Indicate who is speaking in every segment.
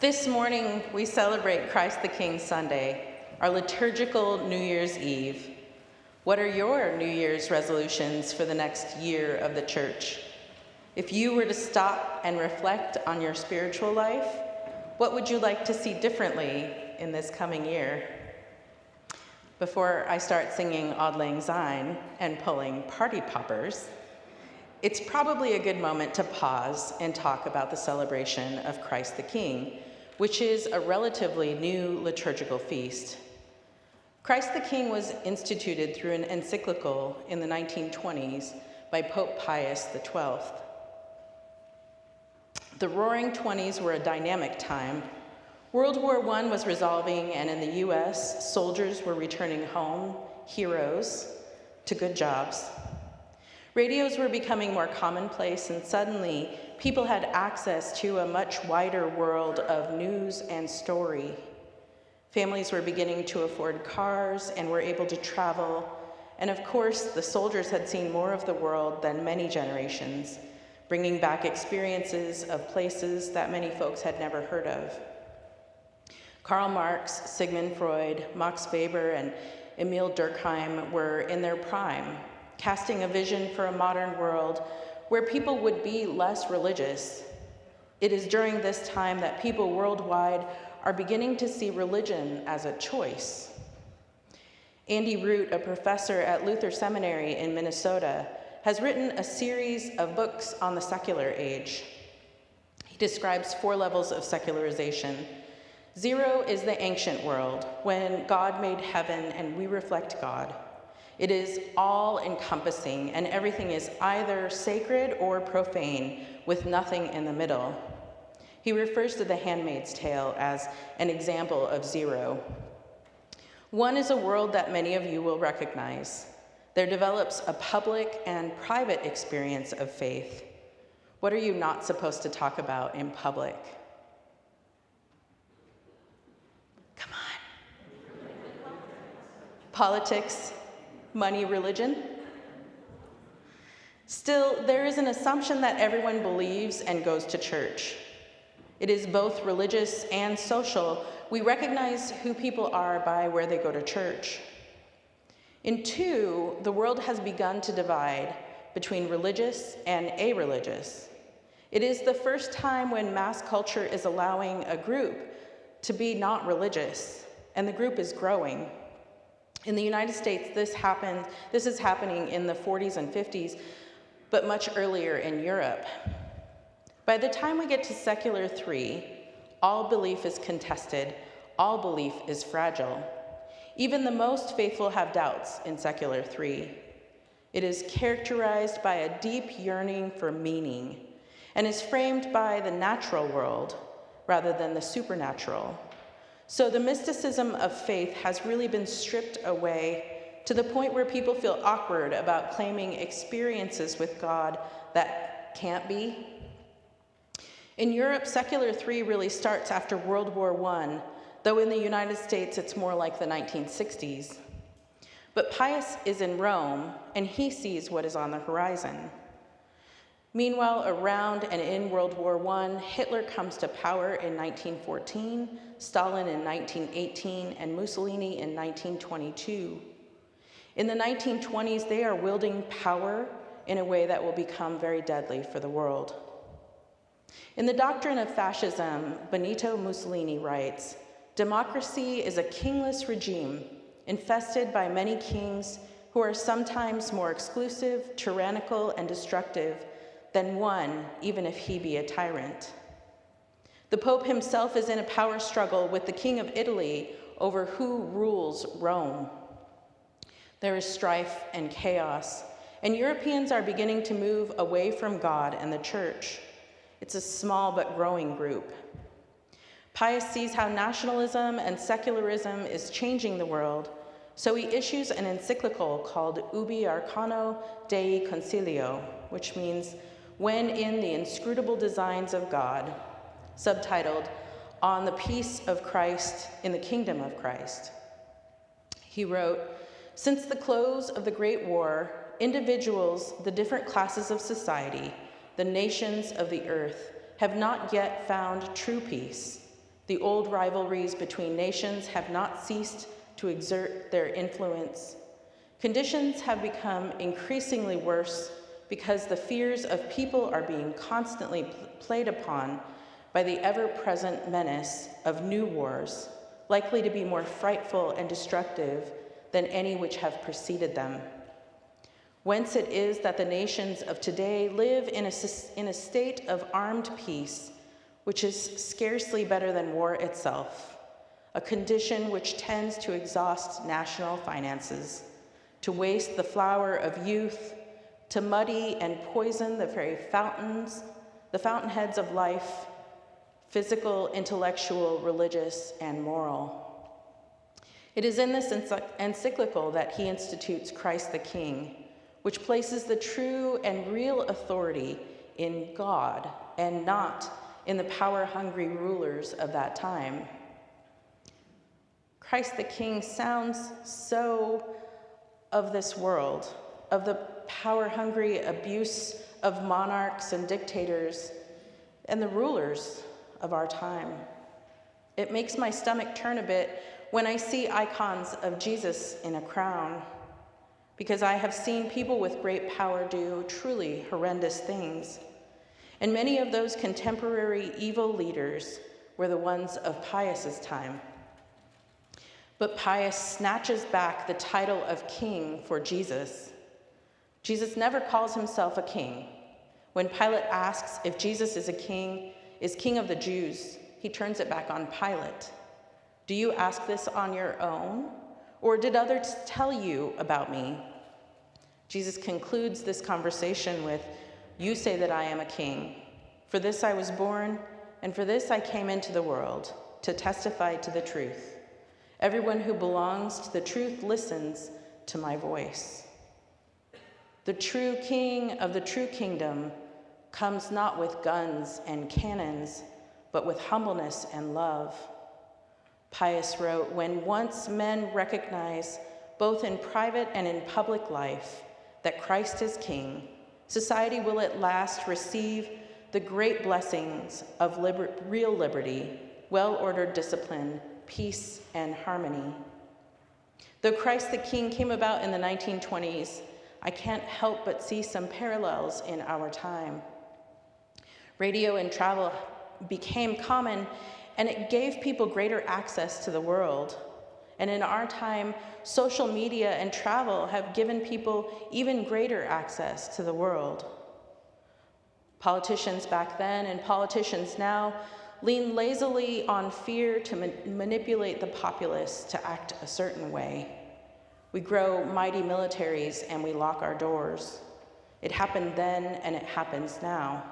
Speaker 1: This morning, we celebrate Christ the King Sunday, our liturgical New Year's Eve. What are your New Year's resolutions for the next year of the church? If you were to stop and reflect on your spiritual life, what would you like to see differently in this coming year? Before I start singing Auld Lang Syne and pulling party poppers, it's probably a good moment to pause and talk about the celebration of Christ the King, which is a relatively new liturgical feast. Christ the King was instituted through an encyclical in the 1920s by Pope Pius XII. The Roaring Twenties were a dynamic time. World War I was resolving, and in the US, soldiers were returning home, heroes, to good jobs. Radios were becoming more commonplace, and suddenly people had access to a much wider world of news and story. Families were beginning to afford cars and were able to travel, and of course, the soldiers had seen more of the world than many generations, bringing back experiences of places that many folks had never heard of. Karl Marx, Sigmund Freud, Max Weber, and Emil Durkheim were in their prime, casting a vision for a modern world where people would be less religious. It is during this time that people worldwide are beginning to see religion as a choice. Andy Root, a professor at Luther Seminary in Minnesota, has written a series of books on the secular age. He describes 4 levels of secularization. 0 is the ancient world, when God made heaven and we reflect God. It is all-encompassing, and everything is either sacred or profane, with nothing in the middle. He refers to The Handmaid's Tale as an example of 0. 1 is a world that many of you will recognize. There develops a public and private experience of faith. What are you not supposed to talk about in public? Come on. Politics, money, religion? Still, there is an assumption that everyone believes and goes to church. It is both religious and social. We recognize who people are by where they go to church. In 2, the world has begun to divide between religious and a-religious. It is the first time when mass culture is allowing a group to be not religious, and the group is growing. In the United States, this is happening in the 40s and 50s, but much earlier in Europe. By the time we get to secular 3, all belief is contested, all belief is fragile. Even the most faithful have doubts in secular 3. It is characterized by a deep yearning for meaning and is framed by the natural world rather than the supernatural. So the mysticism of faith has really been stripped away to the point where people feel awkward about claiming experiences with God that can't be. In Europe, secular 3 really starts after World War I, though in the United States it's more like the 1960s. But Pius is in Rome, and he sees what is on the horizon. Meanwhile, around and in World War I, Hitler comes to power in 1914, Stalin in 1918, and Mussolini in 1922. In the 1920s, they are wielding power in a way that will become very deadly for the world. In The Doctrine of Fascism, Benito Mussolini writes, "Democracy is a kingless regime, infested by many kings who are sometimes more exclusive, tyrannical, and destructive than one, even if he be a tyrant." The Pope himself is in a power struggle with the King of Italy over who rules Rome. There is strife and chaos, and Europeans are beginning to move away from God and the church. It's a small but growing group. Pius sees how nationalism and secularism is changing the world, so he issues an encyclical called Ubi Arcano Dei Concilio, which means "When in the Inscrutable Designs of God," subtitled "On the Peace of Christ in the Kingdom of Christ." He wrote, "Since the close of the Great War, individuals, the different classes of society, the nations of the earth, have not yet found true peace. The old rivalries between nations have not ceased to exert their influence. Conditions have become increasingly worse because the fears of people are being constantly played upon by the ever-present menace of new wars, likely to be more frightful and destructive than any which have preceded them. Whence it is that the nations of today live in a state of armed peace, which is scarcely better than war itself, a condition which tends to exhaust national finances, to waste the flower of youth, to muddy and poison the very the fountainheads of life, physical, intellectual, religious, and moral. It is in this encyclical that he institutes Christ the King, which places the true and real authority in God and not in the power-hungry rulers of that time. Christ the King sounds so of this world, of the power-hungry abuse of monarchs and dictators and the rulers of our time. It makes my stomach turn a bit when I see icons of Jesus in a crown, because I have seen people with great power do truly horrendous things. And many of those contemporary evil leaders were the ones of Pius's time. But Pius snatches back the title of king for Jesus. Jesus never calls himself a king. When Pilate asks if Jesus is king of the Jews, he turns it back on Pilate. Do you ask this on your own? Or did others tell you about me? Jesus concludes this conversation with, "You say that I am a king. For this I was born, and for this I came into the world, to testify to the truth. Everyone who belongs to the truth listens to my voice." The true king of the true kingdom comes not with guns and cannons, but with humbleness and love. Pius wrote, "When once men recognize, both in private and in public life, that Christ is king, society will at last receive the great blessings of real liberty, well-ordered discipline, peace, and harmony." Though Christ the King came about in the 1920s, I can't help but see some parallels in our time. Radio and travel became common, and it gave people greater access to the world. And in our time, social media and travel have given people even greater access to the world. Politicians back then and politicians now lean lazily on fear to manipulate the populace to act a certain way. We grow mighty militaries and we lock our doors. It happened then and it happens now.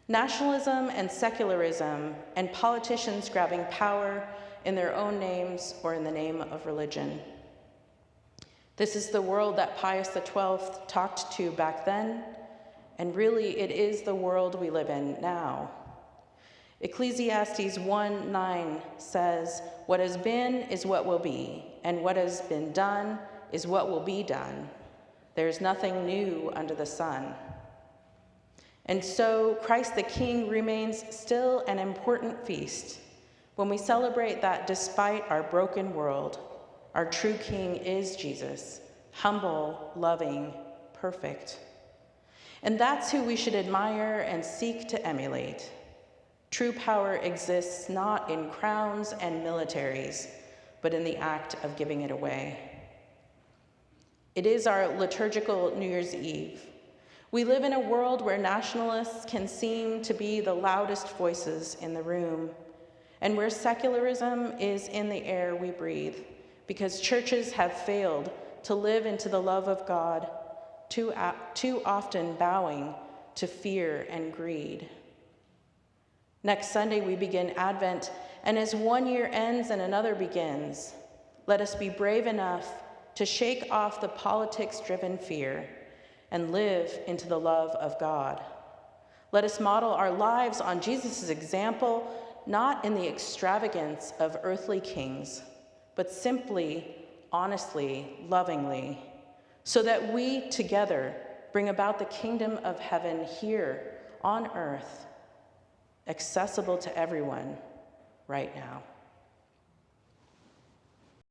Speaker 1: Nationalism and secularism and politicians grabbing power in their own names or in the name of religion. This is the world that Pius XII talked to back then, and really it is the world we live in now. Ecclesiastes 1:9 says, "What has been is what will be, and what has been done is what will be done. There is nothing new under the sun." And so Christ the King remains still an important feast when we celebrate that despite our broken world, our true King is Jesus, humble, loving, perfect. And that's who we should admire and seek to emulate. True power exists not in crowns and militaries, but in the act of giving it away. It is our liturgical New Year's Eve. We live in a world where nationalists can seem to be the loudest voices in the room, and where secularism is in the air we breathe, because churches have failed to live into the love of God, too often bowing to fear and greed. Next Sunday, we begin Advent, and as one year ends and another begins, let us be brave enough to shake off the politics-driven fear and live into the love of God. Let us model our lives on Jesus' example, not in the extravagance of earthly kings, but simply, honestly, lovingly, so that we together bring about the kingdom of heaven here on earth, accessible to everyone, right now.